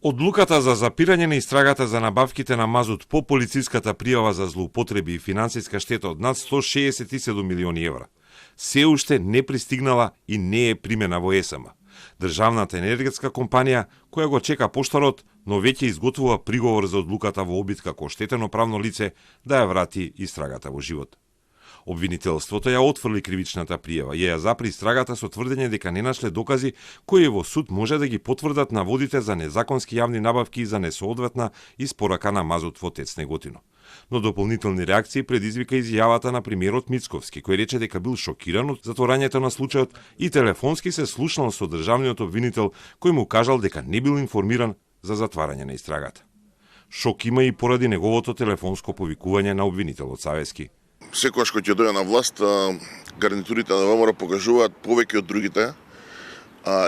Одлуката за запирање на истрагата за набавките на мазут по полициската пријава за злоупотреби и финансиска штета од над 167 милиони евра се уште не пристигнала и не е примена во ЕСМ. Државната енергетска компанија, која го чека поштарот, но веќе изготвува приговор за одлуката во обид како оштетено правно лице да ја врати истрагата во живот. Обвинителството ја отфрли кривичната пријава и ја запри истрагата со тврдење дека не нашле докази кои во суд може да ги потврдат наводите за незаконски јавни набавки и за несоодветна испорака на мазут во ТЕЦ Неготино. Но дополнителни реакции предизвика изјавата на премиерот Мицковски, кој рече дека бил шокиран од затворањето на случајот и телефонски се слушнал со државниот обвинител, кој му кажал дека не бил информиран за затварање на истрагата. Шок има и поради неговото телефонско повикување на обвинителот Савески. Секогаш кој ќе дојде на власт, гарнитурите на ВМРО покажуваат повеќе од другите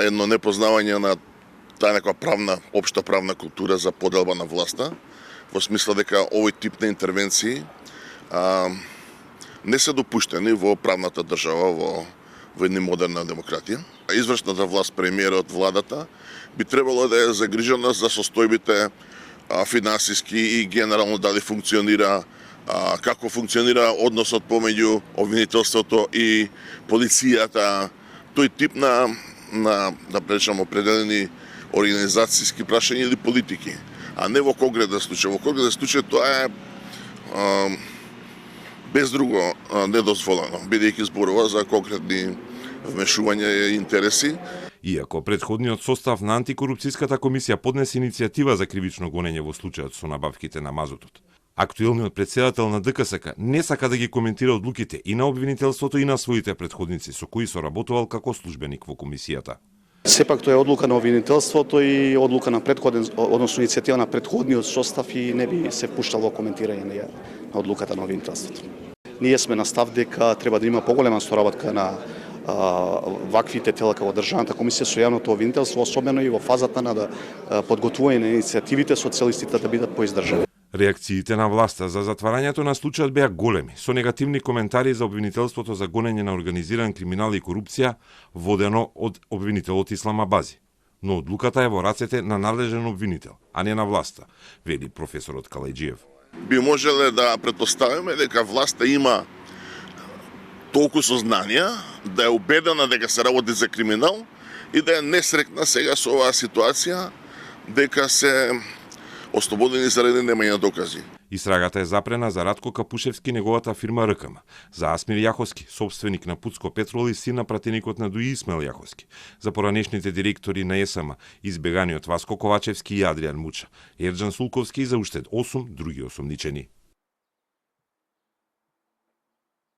едно непознавање на таа некоја правна, општа правна култура за поделба на власта, во смисла дека овој тип на интервенции не се допуштени во правната држава, во една модерна демократија. Извршната власт, премиерот, владата, би требало да е загрижена за состојбите финансиски и генерално дали функционира, како функционира односот помеѓу обвинителството и полицијата, тој тип на да пречам определени организацијски прашања или политики, а не во конкретен случај. Во конкретен случај тоа е без друго недозволено, бидејќи зборува за конкретни вмешувања и интереси. Иако предходниот состав на антикорупцијската комисија поднесе иницијатива за кривично гонење во случајот со набавките на мазутот, актуелниот претседател на ДКСК не сака да ги коментира одлуките и на обвинителството и на своите предходници со кои соработувал како службеник во комисијата. Сепак тоа е одлука на обвинителството и одлука на предходен, односно иницијатива на предходниот состав и не би се впуштал во коментирање на одлуката на обвинителството. Ние сме на став дека треба да има поголема соработка на ваквите тела како државната комисија со јавното обвинителство, особено и во фазата на подготвување на иницијативите со целистите да бидат поиздржани. Реакциите на власта за затварањето на случајот беа големи, со негативни коментари за обвинителството за гонење на организиран криминал и корупција, водено од обвинителот Ислам Абази. Но одлуката е во рацете на надлежен обвинител, а не на власта, вели професорот Калајџиев. Би можеле да претпоставиме дека власта има толку сознанија да е убедена дека се работи за криминал и да е несрекна сега со оваа ситуација дека се ослободени заради немање докази. Истрагата е запрена за Радко Капушевски, неговата фирма РКМ, за Асмир Јаховски, собственик на Пуцко Петрол и син на пратеникот на Дуи Исмаил Јаховски, за поранешните директори на ЕСМ, избеганиот Васко Ковачевски и Адријан Муча, Ерџан Сулковски и за уште 8 други осомничени.